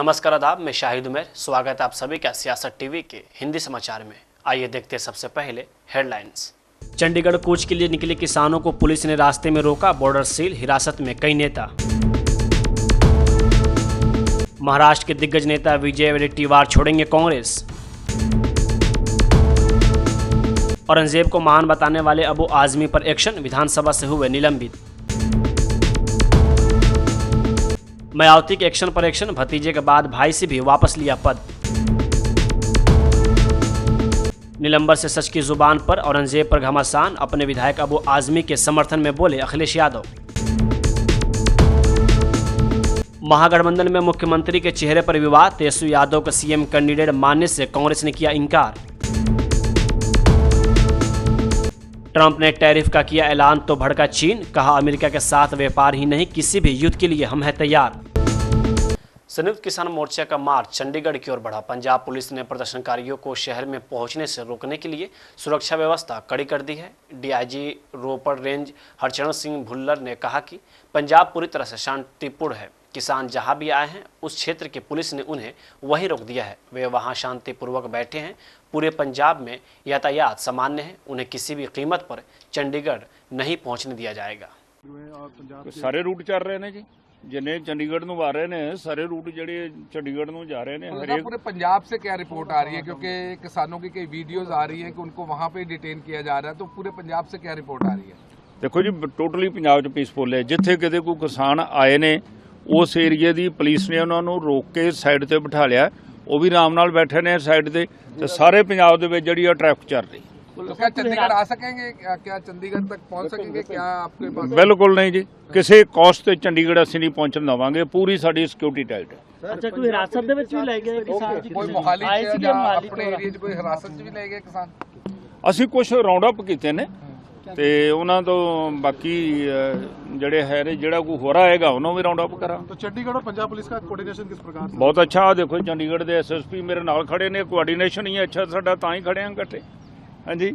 नमस्कार आदाब, मैं शाहिद उमर। स्वागत है आप सभी का सियासत टीवी के हिंदी समाचार में। आइए देखते हैं सबसे पहले हेडलाइंस। चंडीगढ़ कूच के लिए निकले किसानों को पुलिस ने रास्ते में रोका, बॉर्डर सील, हिरासत में कई नेता। महाराष्ट्र के दिग्गज नेता विजय वडेट्टीवार छोड़ेंगे कांग्रेस। औरंगजेब को महान बताने वाले अबू आजमी पर एक्शन, विधानसभा से हुए निलंबित। मायावती के एक्शन पर एक्शन, भतीजे के बाद भाई से भी वापस लिया पद। निलंबर से सच की जुबान पर, औरंगजेब पर घमासान, अपने विधायक अबू आजमी के समर्थन में बोले अखिलेश यादव। महागठबंधन में मुख्यमंत्री के चेहरे पर विवाद, तेजस्वी यादव को सीएम कैंडिडेट मानने से कांग्रेस ने किया इंकार। ट्रंप ने टैरिफ का किया ऐलान तो भड़का चीन, कहा अमेरिका के साथ व्यापार ही नहीं किसी भी युद्ध के लिए हम हैं तैयार। संयुक्त किसान मोर्चा का मार्च चंडीगढ़ की ओर बढ़ा। पंजाब पुलिस ने प्रदर्शनकारियों को शहर में पहुंचने से रोकने के लिए सुरक्षा व्यवस्था कड़ी कर दी है। डीआईजी रोपड़ रेंज हरचरण सिंह भुल्लर ने कहा कि पंजाब पूरी तरह से शांतिपूर्ण है। किसान जहां भी आए हैं उस क्षेत्र की पुलिस ने उन्हें वहीं रोक दिया है। वे वहां शांतिपूर्वक बैठे हैं। पूरे पंजाब में यातायात सामान्य है। उन्हें किसी भी कीमत पर चंडीगढ़ नहीं पहुंचने दिया जाएगा। सारे रूट चल रहे हैं जी, जिन्हें चंडीगढ़ ਨੂੰ आ रहे हैं सारे रूट ਜਿਹੜੇ चंडीगढ़ ਨੂੰ जा रहे हैं। हर पूरे पंजाब से क्या रिपोर्ट आ रही है, क्योंकि किसानों की कई वीडियोस आ रही हैं कि उनको वहां पे डिटेन किया जा रहा है, तो पूरे पंजाब से क्या रिपोर्ट आ रही है? देखो जी, टोटली पंजाब च पीसफुल है। जिथे किते कोई किसान आए ने उस एरिया ਦੀ पुलिस ने उन्होंने रोक के साइड ਤੇ ਬਿਠਾ ਲਿਆ, ਉਹ ਵੀ ਆਰਾਮ ਨਾਲ ਬੈਠੇ ਨੇ ਸਾਈड ਤੇ ਸਾਰੇ ਪੰਜਾਬ ਦੇ ਵਿੱਚ ਜਿਹੜੀ ਟ੍ਰੈਫਿਕ ਚੱਲ ਰਹੀ। तो क्या चंडीगढ़ आ सकेंगे, क्या चंडीगढ़ तक पहुंच सकेंगे? क्या आपके पास? बिल्कुल नहीं जी, ਕਿਸੇ ਕੋਸਟ ਤੇ ਚੰਡੀਗੜ੍ਹ ਅਸੀਂ ਨਹੀਂ ਪਹੁੰਚਣ ਦੇਵਾਂਗੇ। ਪੂਰੀ ਸਾਡੀ ਸਿਕਿਉਰਿਟੀ ਟਾਈਟ ਹੈ। ਅੱਛਾ, ਕੋਈ ਹਿਰਾਸਤ ਦੇ ਵਿੱਚ ਵੀ ਲੈ ਗਏ ਕਿਸਾਨ? ਕੋਈ ਮੋਹਾਲੀ ਚ ਜਾਂ ਆਪਣੇ ਏਰੀਆ 'ਚ ਕੋਈ ਹਿਰਾਸਤ 'ਚ ਵੀ ਲੈ ਗਏ ਕਿਸਾਨ? ਅਸੀਂ ਕੁਝ ਰਾਉਂਡ ਅਪ ਕੀਤੇ ਨੇ ਤੇ ਉਹਨਾਂ ਤੋਂ ਬਾਕੀ ਜਿਹੜੇ ਹੈ ਨੇ ਜਿਹੜਾ ਕੋਈ ਹੋ ਰਹਾ ਹੈਗਾ ਉਹਨੂੰ ਵੀ ਰਾਉਂਡ ਅਪ ਕਰਾਂ। तो चंडीगढ़ और पंजाब पुलिस का कोऑर्डिनेशन किस प्रकार से? ਬਹੁਤ ਅੱਛਾ। ਆ ਦੇਖੋ ਚੰਡੀਗੜ੍ਹ ਦੇ ਐਸਐਸਪੀ ਮੇਰੇ ਨਾਲ ਖੜੇ ਨੇ, ਕੋਆਰਡੀਨੇਸ਼ਨ ਹੀ ਅੱਛਾ ਸਾਡਾ, ਤਾਂ ਹੀ ਖੜੇ ਆਂ ਇਕੱਠੇ। ਹਾਂਜੀ,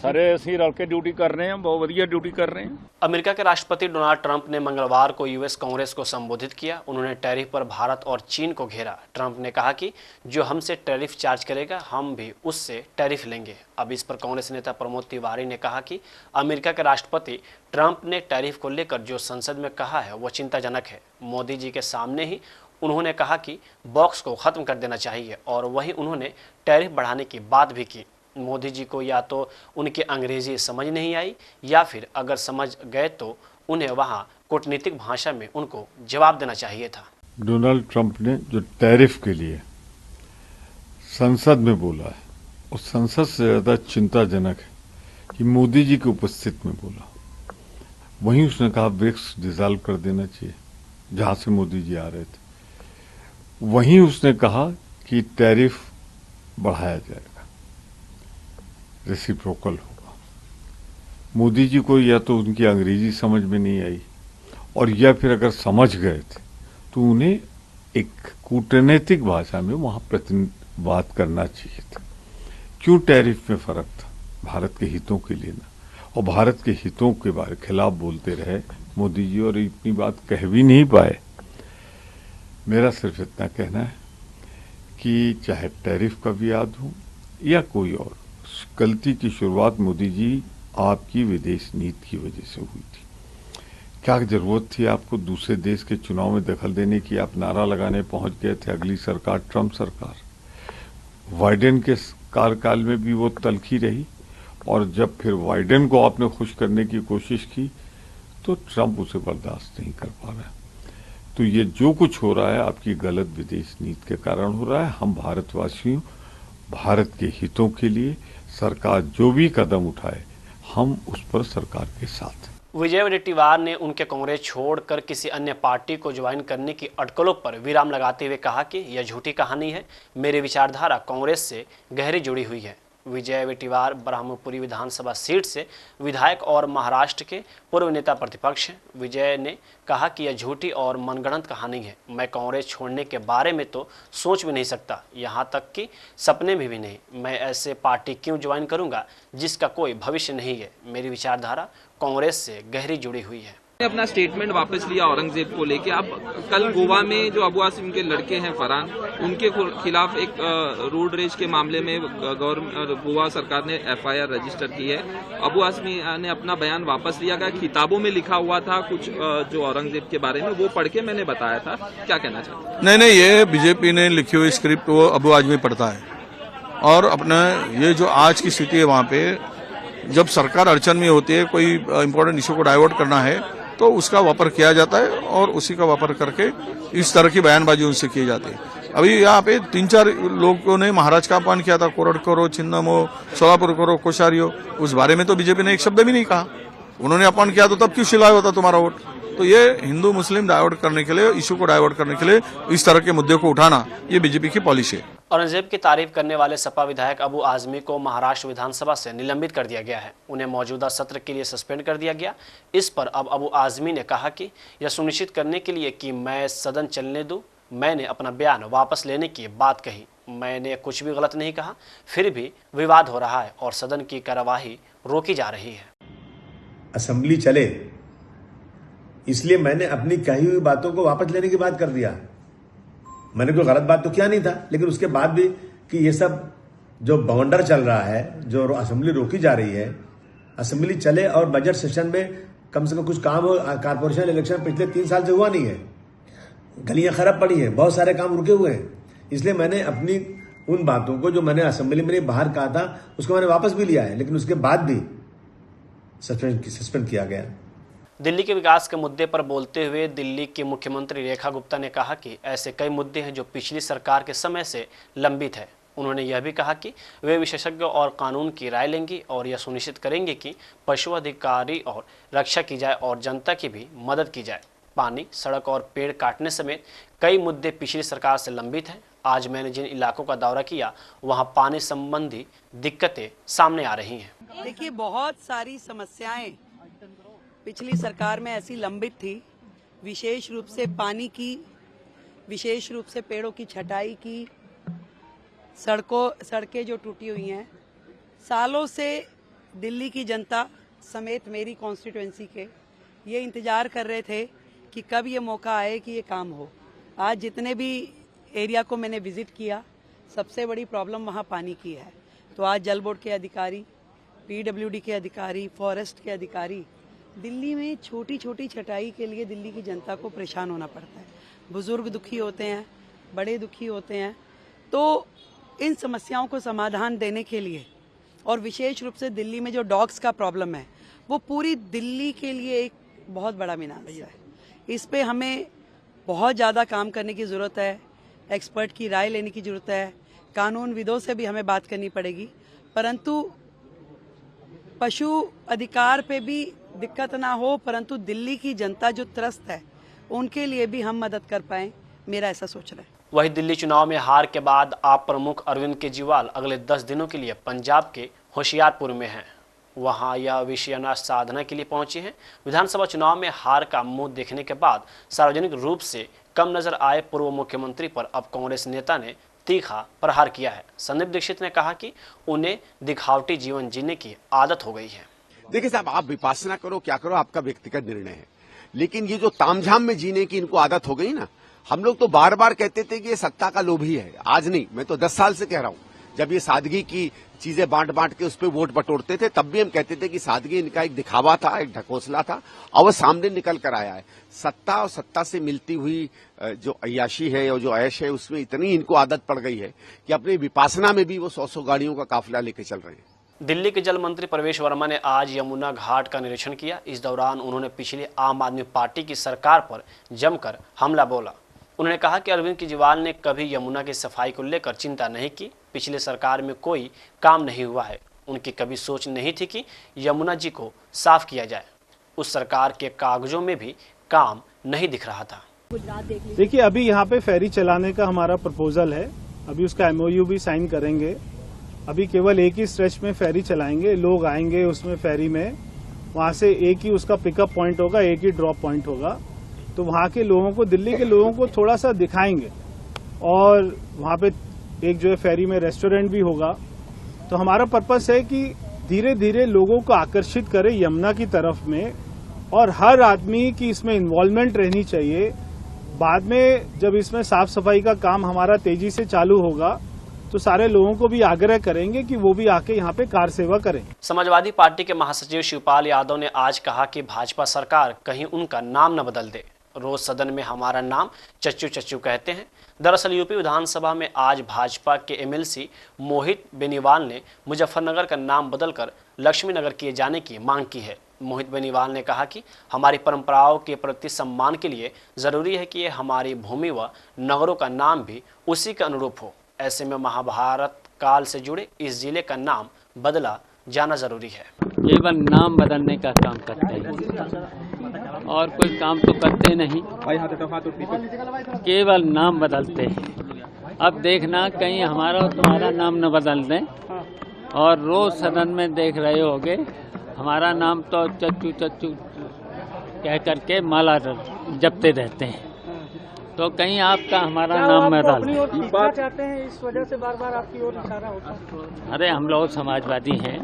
सारे ਅਸੀਂ रल के ड्यूटी कर रहे हैं, बहुत बढ़िया ड्यूटी कर रहे हैं। अमेरिका के राष्ट्रपति डोनाल्ड ट्रंप ने मंगलवार को यूएस कांग्रेस को संबोधित किया। उन्होंने टैरिफ पर भारत और चीन को घेरा। ट्रंप ने कहा कि जो हमसे टैरिफ चार्ज करेगा हम भी उससे टैरिफ लेंगे। अब इस पर कांग्रेस नेता प्रमोद तिवारी ने कहा कि अमेरिका के राष्ट्रपति ट्रंप ने टैरिफ को लेकर जो संसद में कहा है वो चिंताजनक है। मोदी जी के सामने ही उन्होंने कहा कि बॉक्स को खत्म कर देना चाहिए और वहीं उन्होंने टैरिफ बढ़ाने की बात भी की। मोदी जी को या तो उनकी अंग्रेजी समझ नहीं आई या फिर अगर समझ गए तो उन्हें वहां कूटनीतिक भाषा में उनको जवाब देना चाहिए था। डोनाल्ड ट्रंप ने जो टैरिफ के लिए संसद में बोला है वो संसद से ज्यादा चिंताजनक है कि मोदी जी की उपस्थिति में बोला। वहीं उसने कहा ब्रिक्स डिसॉल्व कर देना चाहिए, जहां से मोदी जी आ रहे थे। वहीं उसने कहा कि टैरिफ बढ़ाया जाएगा, रेसिप्रोकल होगा। मोदी जी को या तो उनकी अंग्रेजी समझ में नहीं आई और या फिर अगर समझ गए थे तो उन्हें एक कूटनीतिक भाषा में वहां बात करना चाहिए था। क्यों टैरिफ में फर्क था? भारत के हितों के लिए ना, और भारत के हितों के बारे खिलाफ बोलते रहे मोदी जी और इतनी बात कह भी नहीं पाए। मेरा सिर्फ इतना कहना है कि चाहे टैरिफ का विवाद हो या कोई और, गलती की शुरुआत मोदी जी आपकी विदेश नीति की वजह से हुई थी। क्या जरूरत थी आपको दूसरे देश के चुनाव में दखल देने की? आप नारा लगाने पहुंच गए थे अगली सरकार ट्रंप सरकार। बाइडेन के कार्यकाल में भी वो तलखी रही और जब फिर बाइडेन को आपने खुश करने की कोशिश की तो ट्रंप उसे बर्दाश्त नहीं कर पा रहा। तो ये जो कुछ हो रहा है आपकी गलत विदेश नीति के कारण हो रहा है। हम भारतवासियों, भारत के हितों के लिए सरकार जो भी कदम उठाए हम उस पर सरकार के साथ। विजय वडेट्टीवार ने उनके कांग्रेस छोड़कर किसी अन्य पार्टी को ज्वाइन करने की अटकलों पर विराम लगाते हुए कहा कि यह झूठी कहानी है। मेरी विचारधारा कांग्रेस से गहरी जुड़ी हुई है। विजय वडेट्टीवार ब्रह्मपुरी विधानसभा सीट से विधायक और महाराष्ट्र के पूर्व नेता प्रतिपक्ष हैं। विजय ने कहा कि यह झूठी और मनगढ़ंत कहानी है। मैं कांग्रेस छोड़ने के बारे में तो सोच भी नहीं सकता, यहाँ तक कि सपने में भी नहीं। मैं ऐसे पार्टी क्यों ज्वाइन करूंगा जिसका कोई भविष्य नहीं है। मेरी विचारधारा कांग्रेस से गहरी जुड़ी हुई है। अपना स्टेटमेंट वापस लिया औरंगजेब को लेके। अब कल गोवा में जो अबू आसिम के लड़के हैं फरहान, उनके खिलाफ एक रोड रेज के मामले में गोवा सरकार ने FIR रजिस्टर की है। अबू आसिम ने अपना बयान वापस लिया गया। किताबों में लिखा हुआ था कुछ जो औरंगजेब के बारे में, वो पढ़ के मैंने बताया था। क्या कहना चाहते? नहीं, ये बीजेपी ने लिखी हुई स्क्रिप्ट वो अबू आजमी पढ़ता है। और अपना ये जो आज की स्थिति है वहाँ पे, जब सरकार अड़चन में होती है, कोई इम्पोर्टेंट इशू को डाइवर्ट करना है तो उसका वापर किया जाता है और उसी का वापर करके इस तरह की बयानबाजी उनसे की जाती है। अभी यहाँ पे 3-4 लोगों ने महाराज का अपमान किया था, कोरड करो, छिन्नम हो, सोलापुर करो, कोश्यारी हो, उस बारे में तो बीजेपी ने एक शब्द भी नहीं कहा। उन्होंने अपमान किया तो तब क्यों शिलाया होता तुम्हारा वोट? तो ये हिंदू मुस्लिम डाइवर्ट करने के लिए, इशू को डाइवर्ट करने के लिए इस तरह के मुद्दे को उठाना, ये बीजेपी की पॉलिसी है। औरंगजेब की तारीफ करने वाले सपा विधायक अबू आजमी को महाराष्ट्र विधानसभा से निलंबित कर दिया गया है। उन्हें मौजूदा सत्र के लिए सस्पेंड कर दिया गया। इस पर अब अबू आजमी ने कहा कि यह सुनिश्चित करने के लिए कि मैं सदन चलने दूं, मैंने अपना बयान वापस लेने की बात कही। मैंने कुछ भी गलत नहीं कहा, फिर भी विवाद हो रहा है और सदन की कार्यवाही रोकी जा रही है। असेंबली चले इसलिए मैंने अपनी कही हुई बातों को वापस लेने की बात कर दिया। मैंने कोई गलत बात तो किया नहीं था, लेकिन उसके बाद भी कि ये सब जो बवंडर चल रहा है, जो असेंबली रोकी जा रही है, असेंबली चले और बजट सेशन में कम से कम कुछ काम हो। कारपोरेशन इलेक्शन पिछले 3 साल से हुआ नहीं है, गलियां खराब पड़ी हैं, बहुत सारे काम रुके हुए हैं। इसलिए मैंने अपनी उन बातों को जो मैंने असेंबली में बाहर कहा था उसको मैंने वापस भी लिया है, लेकिन उसके बाद भी सस्पेंड किया गया। दिल्ली के विकास के मुद्दे पर बोलते हुए दिल्ली की मुख्यमंत्री रेखा गुप्ता ने कहा कि ऐसे कई मुद्दे हैं जो पिछली सरकार के समय से लंबित है। उन्होंने यह भी कहा कि वे विशेषज्ञों और कानून की राय लेंगी और यह सुनिश्चित करेंगे कि पशु अधिकारी और रक्षा की जाए और जनता की भी मदद की जाए। पानी, सड़क और पेड़ काटने समेत कई मुद्दे पिछली सरकार से लंबित हैं। आज मैंने जिन इलाकों का दौरा किया वहां पानी संबंधी दिक्कतें सामने आ रही हैं। देखिए, बहुत सारी समस्याएं पिछली सरकार में ऐसी लंबित थी, विशेष रूप से पानी की, विशेष रूप से पेड़ों की छटाई की, सड़कें जो टूटी हुई हैं। सालों से दिल्ली की जनता समेत मेरी कॉन्स्टिट्यूएंसी के ये इंतजार कर रहे थे कि कब ये मौका आए कि ये काम हो। आज जितने भी एरिया को मैंने विजिट किया, सबसे बड़ी प्रॉब्लम वहाँ पानी की है। तो आज जल बोर्ड के अधिकारी, PWD के अधिकारी, फॉरेस्ट के अधिकारी, दिल्ली में छोटी छोटी छटाई के लिए दिल्ली की जनता को परेशान होना पड़ता है। बुजुर्ग दुखी होते हैं, बड़े दुखी होते हैं। तो इन समस्याओं को समाधान देने के लिए, और विशेष रूप से दिल्ली में जो डॉग्स का प्रॉब्लम है, वो पूरी दिल्ली के लिए एक बहुत बड़ा मीनार है। इस पे हमें बहुत ज़्यादा काम करने की ज़रूरत है, एक्सपर्ट की राय लेने की ज़रूरत है, कानूनविदों से भी हमें बात करनी पड़ेगी। परंतु पशु अधिकार पे भी दिक्कत ना हो, परंतु दिल्ली की जनता जो त्रस्त है उनके लिए भी हम मदद कर पाएं, मेरा ऐसा सोच रहा है। वहीं दिल्ली चुनाव में हार के बाद आप प्रमुख अरविंद केजरीवाल अगले 10 दिनों के लिए पंजाब के होशियारपुर में हैं। वहां यह विषयानुसार साधना के लिए पहुंचे हैं। विधानसभा चुनाव में हार का मुंह देखने के बाद सार्वजनिक रूप से कम नजर आए पूर्व मुख्यमंत्री पर अब कांग्रेस नेता ने तीखा प्रहार किया है। संदीप दीक्षित ने कहा कि उन्हें दिखावटी जीवन जीने की आदत हो गई है। देखिए साहब, आप विपासना करो, क्या करो, आपका व्यक्तिगत निर्णय है, लेकिन ये जो तामझाम में जीने की इनको आदत हो गई ना। हम लोग तो बार बार कहते थे कि ये सत्ता का लोभी है, आज नहीं, मैं तो 10 साल से कह रहा हूं। जब ये सादगी की चीजें बांट बांट के उस पर वोट बटोरते थे, तब भी हम कहते थे कि सादगी इनका एक दिखावा था, एक ढकोसला था, और वो सामने निकल कर आया है। सत्ता और सत्ता से मिलती हुई जो अय्याशी है और जो ऐश है, उसमें इतनी इनको आदत पड़ गई है कि अपनी विपासना में भी वो 100 गाड़ियों का काफिला लेके चल रहे हैं। दिल्ली के जल मंत्री प्रवेश वर्मा ने आज यमुना घाट का निरीक्षण किया। इस दौरान उन्होंने पिछली आम आदमी पार्टी की सरकार पर जमकर हमला बोला। उन्होंने कहा कि अरविंद केजरीवाल ने कभी यमुना की सफाई को लेकर चिंता नहीं की। पिछले सरकार में कोई काम नहीं हुआ है। उनकी कभी सोच नहीं थी कि यमुना जी को साफ किया जाए। उस सरकार के कागजों में भी काम नहीं दिख रहा था। देखिए, अभी यहाँ पे फेरी चलाने का हमारा प्रपोजल है, अभी उसका MOU भी साइन करेंगे। अभी केवल एक ही स्ट्रेच में फेरी चलाएंगे, लोग आएंगे उसमें फेरी में, वहाँ से एक ही उसका पिकअप पॉइंट होगा, एक ही ड्रॉप पॉइंट होगा। तो वहाँ के लोगों को, दिल्ली के लोगों को थोड़ा सा दिखाएंगे, और वहाँ पे एक जो है फेरी में रेस्टोरेंट भी होगा। तो हमारा पर्पस है कि धीरे धीरे लोगों को आकर्षित करें यमुना की तरफ में, और हर आदमी की इसमें इन्वॉल्वमेंट रहनी चाहिए। बाद में जब इसमें साफ सफाई का काम हमारा तेजी से चालू होगा तो सारे लोगों को भी आग्रह करेंगे कि वो भी आके यहाँ पे कार सेवा करें। समाजवादी पार्टी के महासचिव शिवपाल यादव ने आज कहा कि भाजपा सरकार कहीं उनका नाम न बदल दे। रोज सदन में हमारा नाम चच्चू चच्चू कहते हैं। दरअसल यूपी विधानसभा में आज भाजपा के एमएलसी मोहित बेनीवाल ने मुजफ्फरनगर का नाम बदलकर लक्ष्मीनगर किए जाने की मांग की है। मोहित बेनीवाल ने कहा कि हमारी परंपराओं के प्रति सम्मान के लिए जरूरी है कि हमारी भूमि व नगरों का नाम भी उसी के अनुरूप हो। ऐसे में महाभारत काल से जुड़े इस जिले का नाम बदला जाना जरूरी है। केवल नाम बदलने का काम करते हैं और कोई काम तो करते नहीं, केवल नाम बदलते हैं। अब देखना कहीं हमारा और तुम्हारा नाम न बदल दें। और रोज सदन में देख रहे होगे हमारा नाम तो चच्चू चच्चू कह करके माला जपते रहते हैं, तो कहीं आपका हमारा नाम में डाल चाहते हैं, इस वजह से बार बार आपकी ओर इशारा होता है। अरे हम लोग समाजवादी हैं,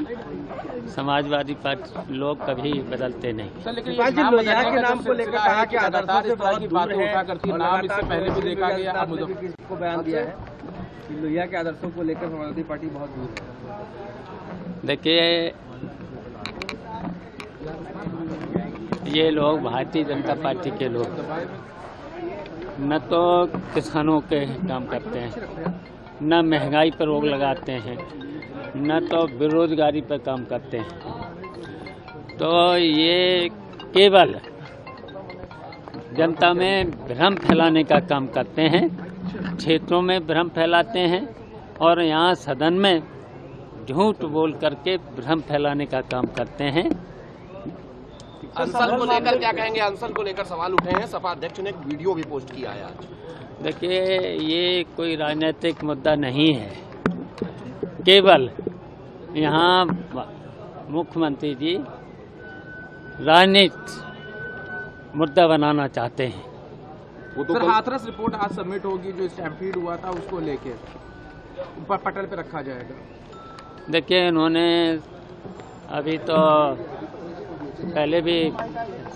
समाजवादी पार्टी लोग कभी बदलते नहीं। लोहिया के नाम को लेकर कहा कि आदर्शों से बहुत दूर है। नाम इससे पहले भी देखा गया, को बयान दिया है कि लोहिया के आदर्शों को लेकर समाजवादी पार्टी बहुत दूर है। देखिए ये लोग भारतीय जनता पार्टी के लोग न तो किसानों के काम करते हैं, न महंगाई पर रोक लगाते हैं, न तो बेरोजगारी पर काम करते हैं। तो ये केवल जनता में भ्रम फैलाने का काम करते हैं, क्षेत्रों में भ्रम फैलाते हैं और यहाँ सदन में झूठ बोल करके भ्रम फैलाने का काम करते हैं। अनशन को लेकर क्या कहेंगे? अनशन को लेकर सवाल उठे हैं, सपा अध्यक्ष ने एक वीडियो भी पोस्ट किया है आज। देखिए ये कोई राजनीतिक मुद्दा नहीं है, केवल यहाँ मुख्यमंत्री जी राजनीतिक मुद्दा बनाना चाहते हैं। वो तो हाथरस रिपोर्ट आज सबमिट होगी, जो स्टैम्पीड हुआ था उसको लेके पटल पे रखा जाएगा। देखिए इन्होंने अभी तो पहले भी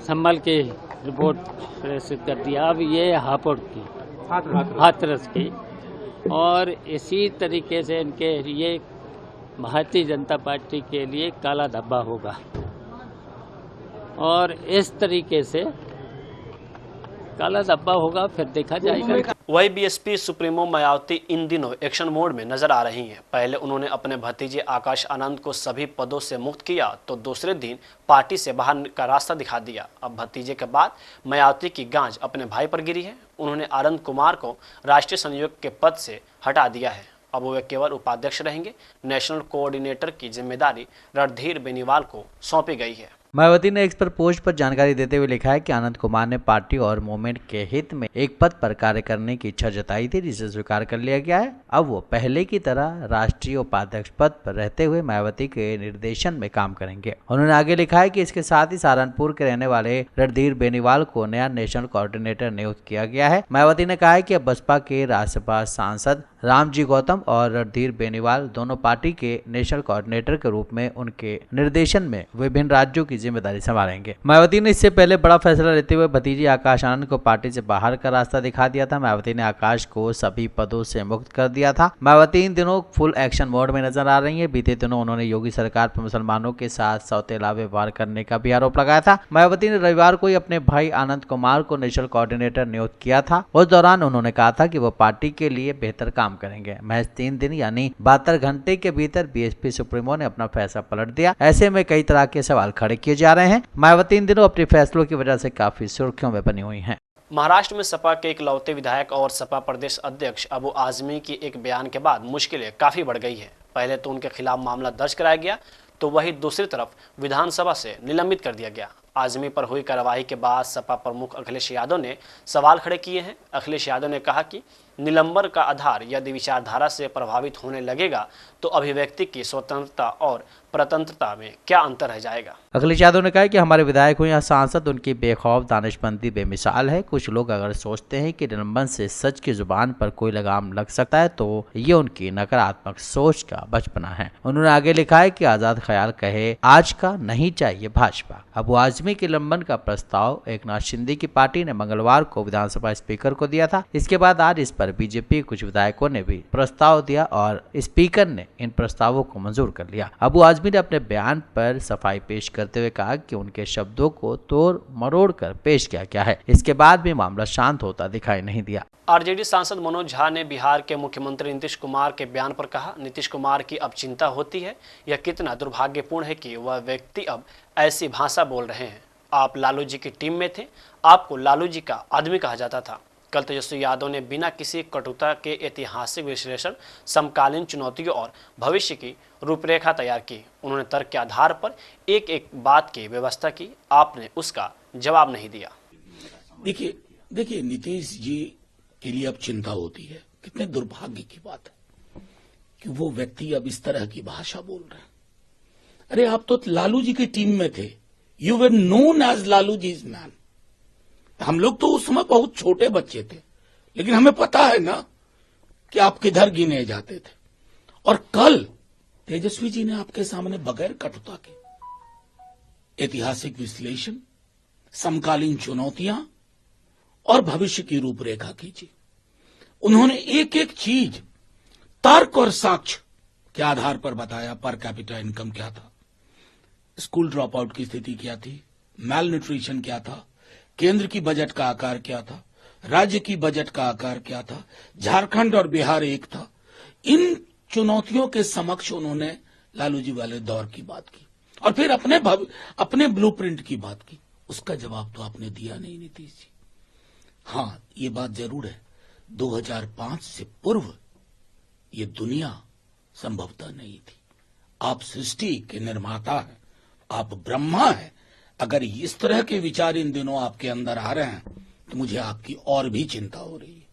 संभल की रिपोर्ट प्रेषित कर दिया, अब ये हापुड़ की हाथरस की, और इसी तरीके से इनके ये भारतीय जनता पार्टी के लिए काला धब्बा होगा और इस तरीके से काला धब्बा होगा, फिर देखा जाएगा। वही बीएसपी सुप्रीमो मायावती इन दिनों एक्शन मोड में नजर आ रही हैं। पहले उन्होंने अपने भतीजे आकाश आनंद को सभी पदों से मुक्त किया तो दूसरे दिन पार्टी से बाहर का रास्ता दिखा दिया। अब भतीजे के बाद मायावती की गांज अपने भाई पर गिरी है। उन्होंने आनंद कुमार को राष्ट्रीय संयोजक के पद से हटा दिया है। अब वे केवल उपाध्यक्ष रहेंगे। नेशनल कोऑर्डिनेटर की जिम्मेदारी रणधीर बेनीवाल को सौंपी गई है। मायावती ने एक्स पर पोस्ट पर जानकारी देते हुए लिखा है कि आनंद कुमार ने पार्टी और मूवमेंट के हित में एक पद पर कार्य करने की इच्छा जताई थी, जिसे स्वीकार कर लिया गया है। अब वो पहले की तरह राष्ट्रीय उपाध्यक्ष पद पर रहते हुए मायावती के निर्देशन में काम करेंगे। उन्होंने आगे लिखा है कि इसके साथ ही सहारनपुर के रहने वाले रणधीर बेनीवाल को नया नेशनल कोऑर्डिनेटर नियुक्त किया गया है। मायावती ने कहा है कि अब बसपा के राज्यसभा सांसद रामजी गौतम और रणधीर बेनीवाल दोनों पार्टी के नेशनल कोऑर्डिनेटर के रूप में उनके निर्देशन में विभिन्न राज्यों की जिम्मेदारी संभालेंगे। मायावती ने इससे पहले बड़ा फैसला लेते हुए भतीजे आकाश आनंद को पार्टी से बाहर का रास्ता दिखा दिया था। मायावती ने आकाश को सभी पदों से मुक्त कर दिया था। मायावती इन दिनों फुल एक्शन मोड में नजर आ रही है। बीते दिनों उन्होंने योगी सरकार पर मुसलमानों के साथ सौतेला व्यवहार करने का भी आरोप लगाया था। मायावती ने रविवार को ही अपने भाई आनंद कुमार को नेशनल कोऑर्डिनेटर नियुक्त किया था। उस दौरान उन्होंने कहा था कि वो पार्टी के लिए बेहतर काम करेंगे। महज 3 दिन यानी 72 घंटे के भीतर बीएसपी सुप्रीमो ने अपना फैसला पलट दिया। ऐसे में कई तरह के सवाल खड़े किए जा रहे हैं। मायावती इन दिनों अपने फैसलों की वजह से काफी सुर्खियों में बनी हुई हैं। महाराष्ट्र में सपा के इकलौते विधायक और सपा प्रदेश अध्यक्ष अबू आजमी की एक बयान के बाद मुश्किलें काफी बढ़ गई है। पहले तो उनके खिलाफ मामला दर्ज कराया गया, तो वही दूसरी तरफ विधानसभा से निलंबित कर दिया गया। आजमी पर हुई कार्रवाई के बाद सपा प्रमुख अखिलेश यादव ने सवाल खड़े किए हैं। अखिलेश यादव ने कहा कि निलंबन का आधार यदि विचारधारा से प्रभावित होने लगेगा तो अभिव्यक्ति की स्वतंत्रता और प्रतंत्रता में क्या अंतर रह जाएगा। अखिलेश यादव ने कहा कि हमारे विधायक हो या सांसद, उनकी बेखौफ दानिशमंदी बेमिसाल है। कुछ लोग अगर सोचते हैं कि निलंबन से सच की जुबान पर कोई लगाम लग सकता है तो ये उनकी नकारात्मक सोच का बचपना है। उन्होंने आगे लिखा है कि आजाद ख्याल कहे आज का नहीं चाहिए भाजपा। अबू आजमी आज़मी के निलंबन का प्रस्ताव एकनाथ शिंदे की पार्टी ने मंगलवार को विधानसभा स्पीकर को दिया था। इसके बाद आज इस पर बीजेपी के कुछ विधायकों ने भी प्रस्ताव दिया और स्पीकर ने इन प्रस्तावों को मंजूर कर लिया। अबू आज़मी ने अपने बयान पर सफाई पेश करते हुए कहा कि उनके शब्दों को तोड़ मरोड़ कर पेश किया गया है। इसके बाद भी मामला शांत होता दिखाई नहीं दिया। आरजेडी सांसद मनोज झा ने बिहार के मुख्यमंत्री नीतीश कुमार के बयान पर कहा, नीतीश कुमार की अब चिंता होती है। यह कितना दुर्भाग्यपूर्ण है कि वह व्यक्ति अब ऐसी भाषा बोल रहे हैं। आप लालू जी की टीम में थे, आपको लालू जी का आदमी कहा जाता था। कल तेजस्वी यादव ने बिना किसी कटुता के ऐतिहासिक विश्लेषण, समकालीन चुनौतियों और भविष्य की रूपरेखा तैयार की। उन्होंने तर्क के आधार पर एक एक बात की व्यवस्था की। आपने उसका जवाब नहीं दिया। देखिए नीतीश जी के लिए अब चिंता होती है। कितने दुर्भाग्य की बात है कि वो व्यक्ति अब इस तरह की भाषा बोल रहे हैं। अरे आप तो लालू जी की टीम में थे, you were known as Lalu ji is man. हम लोग तो उस समय बहुत छोटे बच्चे थे, लेकिन हमें पता है ना कि आप किधर गिने जाते थे। और कल तेजस्वी जी ने आपके सामने बगैर कटुता के ऐतिहासिक विश्लेषण, समकालीन चुनौतियां और भविष्य की रूपरेखा कीजिए। उन्होंने एक एक चीज तर्क और साक्ष्य के आधार पर बताया। पर कैपिटा इनकम क्या था, स्कूल ड्रॉप आउट की स्थिति क्या थी, मैल न्यूट्रिशन क्या था, केंद्र की बजट का आकार क्या था, राज्य की बजट का आकार क्या था, झारखंड और बिहार एक था। इन चुनौतियों के समक्ष उन्होंने लालू जी वाले दौर की बात की और फिर अपने ब्लूप्रिंट की बात की। उसका जवाब तो आपने दिया नहीं नीतीश जी। हाँ, ये बात जरूर है, 2005 से पूर्व ये दुनिया संभवतः नहीं थी। आप सृष्टि के निर्माता हैं, आप ब्रह्मा हैं। अगर इस तरह के विचार इन दिनों आपके अंदर आ रहे हैं तो मुझे आपकी और भी चिंता हो रही है।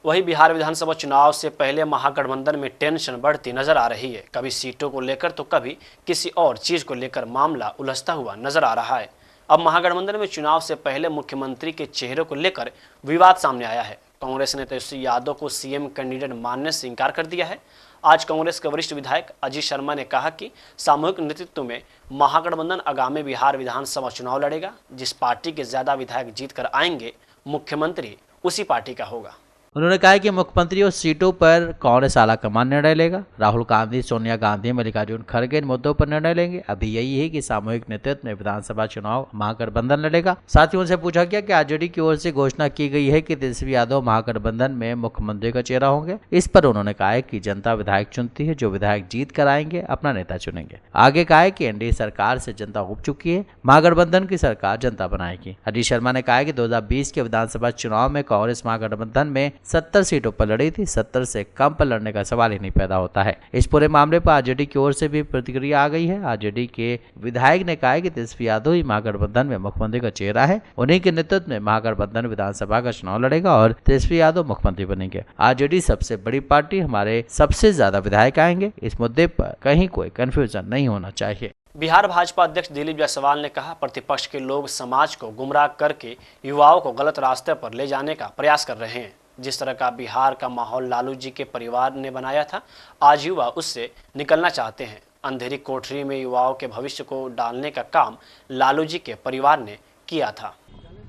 वहीं बिहार विधानसभा चुनाव से पहले महागठबंधन में टेंशन बढ़ती नजर आ रही है। कभी सीटों को लेकर तो कभी किसी और चीज को लेकर मामला उलझता हुआ नजर आ रहा है। अब महागठबंधन में चुनाव से पहले मुख्यमंत्री के चेहरे को लेकर विवाद सामने आया है। कांग्रेस ने तेजस्वी यादव को सीएम कैंडिडेट मानने से इंकार कर दिया है। आज कांग्रेस के वरिष्ठ विधायक अजीत शर्मा ने कहा कि सामूहिक नेतृत्व में महागठबंधन आगामी बिहार विधानसभा चुनाव लड़ेगा। जिस पार्टी के ज्यादा विधायक जीत कर आएंगे, मुख्यमंत्री उसी पार्टी का होगा। उन्होंने कहा कि मुख्यमंत्री और सीटों पर कांग्रेस आलाकमान निर्णय लेगा। राहुल गांधी, सोनिया गांधी, मल्लिकार्जुन खड़गे इन मुद्दों पर निर्णय लेंगे। अभी यही है कि सामूहिक नेतृत्व में विधानसभा चुनाव महागठबंधन लड़ेगा। साथ ही उनसे पूछा गया कि आरजेडी की ओर से घोषणा की गई है कि तेजस्वी यादव महागठबंधन में मुख्यमंत्री का चेहरा होंगे। इस पर उन्होंने कहा कि जनता विधायक चुनती है, जो विधायक जीत कर आएंगे अपना नेता चुनेंगे। आगे कहा कि एनडीए सरकार से जनता उब चुकी है, महागठबंधन की सरकार जनता बनाएगी। अजीत शर्मा ने कहा कि 2020 के विधानसभा चुनाव में कांग्रेस महागठबंधन में 70 सीटों पर लड़ी थी। 70 से कम पर लड़ने का सवाल ही नहीं पैदा होता है। इस पूरे मामले पर आरजेडी की ओर से भी प्रतिक्रिया आ गई है। आरजेडी के विधायक ने कहा कि तेजस्वी यादव ही महागठबंधन में मुख्यमंत्री का चेहरा है। उन्हीं के नेतृत्व में महागठबंधन विधानसभा का चुनाव लड़ेगा और तेजस्वी यादव मुख्यमंत्री बनेंगे। आरजेडी सबसे बड़ी पार्टी, हमारे सबसे ज्यादा विधायक आएंगे। इस मुद्दे पर कहीं कोई कंफ्यूजन नहीं होना चाहिए। बिहार भाजपा अध्यक्ष दिलीप जायसवाल ने कहा, प्रतिपक्ष के लोग समाज को गुमराह करके युवाओं को गलत रास्ते पर ले जाने का प्रयास कर रहे हैं। जिस तरह का बिहार का माहौल लालू जी के परिवार ने बनाया था, आज युवा उससे निकलना चाहते हैं। अंधेरी कोठरी में युवाओं के भविष्य को डालने का काम लालू जी के परिवार ने किया था।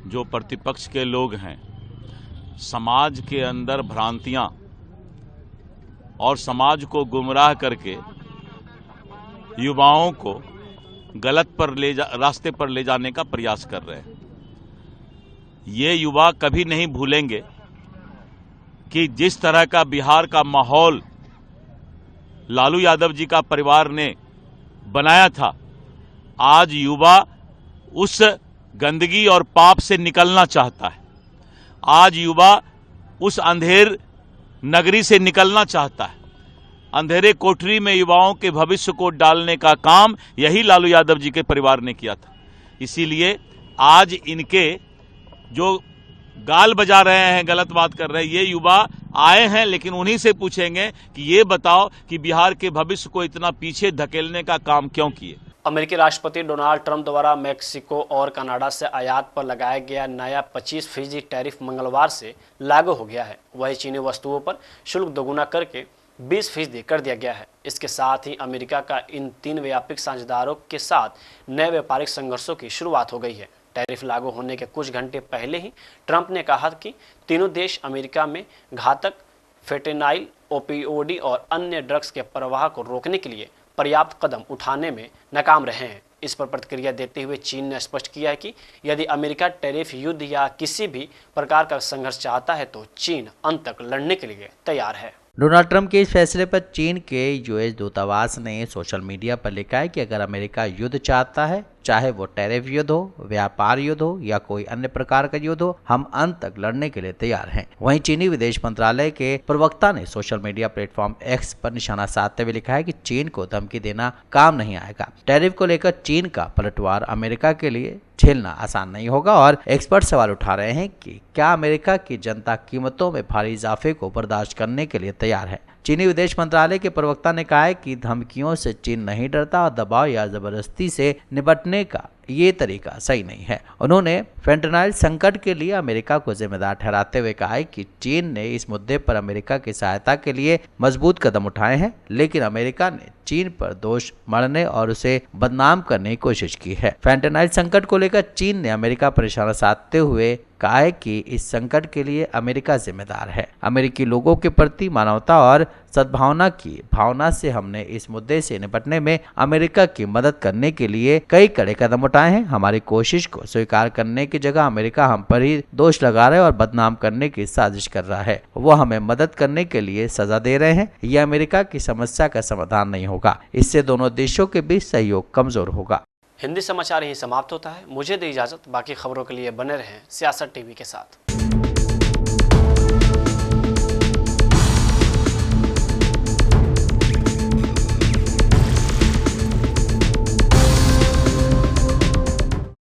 जो प्रतिपक्ष के लोग हैं, समाज के अंदर भ्रांतियां और समाज को गुमराह करके युवाओं को गलत रास्ते पर ले जाने का प्रयास कर रहे हैं। ये युवा कभी नहीं भूलेंगे कि जिस तरह का बिहार का माहौल लालू यादव जी का परिवार ने बनाया था, आज युवा उस गंदगी और पाप से निकलना चाहता है। आज युवा उस अंधेर नगरी से निकलना चाहता है। अंधेरे कोठरी में युवाओं के भविष्य को डालने का काम यही लालू यादव जी के परिवार ने किया था। इसीलिए आज इनके जो गाल बजा रहे हैं, गलत बात कर रहे हैं, ये युवा आए हैं, लेकिन उन्हीं से पूछेंगे कि ये बताओ कि बिहार के भविष्य को इतना पीछे धकेलने का काम क्यों किए। अमेरिकी राष्ट्रपति डोनाल्ड ट्रंप द्वारा मैक्सिको और कनाडा से आयात पर लगाया गया नया 25% टैरिफ मंगलवार से लागू हो गया है। वही चीनी वस्तुओं पर शुल्क दोगुना करके 20% कर दिया गया है। इसके साथ ही अमेरिका का इन 3 व्यापक साझेदारों के साथ नए व्यापारिक संघर्षों की शुरुआत हो गई है। टैरिफ लागू होने के कुछ घंटे पहले ही ट्रंप ने कहा कि तीनों देश अमेरिका में घातक फेंटेनाइल, ओपियोइड और अन्य ड्रग्स के प्रवाह को रोकने के लिए पर्याप्त कदम उठाने में नाकाम रहे हैं। इस पर प्रतिक्रिया देते हुए चीन ने स्पष्ट किया है कि यदि अमेरिका टैरिफ युद्ध या किसी भी प्रकार का संघर्ष चाहता है तो चीन अंत तक लड़ने के लिए तैयार है। डोनाल्ड ट्रंप के इस फैसले पर चीन के यूएस दूतावास ने सोशल मीडिया पर लिखा है कि अगर अमेरिका युद्ध चाहता है, चाहे वो टैरिफ युद्ध हो, व्यापार युद्ध हो या कोई अन्य प्रकार का युद्ध हो, हम अंत तक लड़ने के लिए तैयार हैं। वहीं चीनी विदेश मंत्रालय के प्रवक्ता ने सोशल मीडिया प्लेटफॉर्म एक्स पर निशाना साधते हुए लिखा है कि चीन को धमकी देना काम नहीं आएगा। टैरिफ को लेकर चीन का पलटवार अमेरिका के लिए झेलना आसान नहीं होगा और एक्सपर्ट सवाल उठा रहे हैं कि क्या अमेरिका की जनता कीमतों में भारी इजाफे को बर्दाश्त करने के लिए तैयार है। चीनी विदेश मंत्रालय के प्रवक्ता ने कहा है कि धमकियों से चीन नहीं डरता और दबाव या जबरदस्ती से निपटने का ये तरीका सही नहीं है। उन्होंने फेंटेनाइल संकट के लिए अमेरिका को जिम्मेदार ठहराते हुए कहा है कि चीन ने इस मुद्दे पर अमेरिका की सहायता के लिए मजबूत कदम उठाए हैं, लेकिन अमेरिका ने चीन पर दोष मढ़ने और उसे बदनाम करने की कोशिश की है। फेंटेनाइल संकट को लेकर चीन ने अमेरिका पर निशाना साधते हुए कहा है कि इस संकट के लिए अमेरिका जिम्मेदार है। अमेरिकी लोगों के प्रति मानवता और सद्भावना की भावना से हमने इस मुद्दे से निपटने में अमेरिका की मदद करने के लिए कई कड़े कदम उठाए हैं। हमारी कोशिश को स्वीकार करने की जगह अमेरिका हम पर ही दोष लगा रहे और बदनाम करने की साजिश कर रहा है। वो हमें मदद करने के लिए सजा दे रहे हैं। यह अमेरिका की समस्या का समाधान नहीं होगा। इससे दोनों देशों के बीच सहयोग कमजोर होगा। हिंदी समाचार यहीं समाप्त होता है। मुझे दे इजाजत। बाकी खबरों के लिए बने रहें सियासत टीवी के साथ।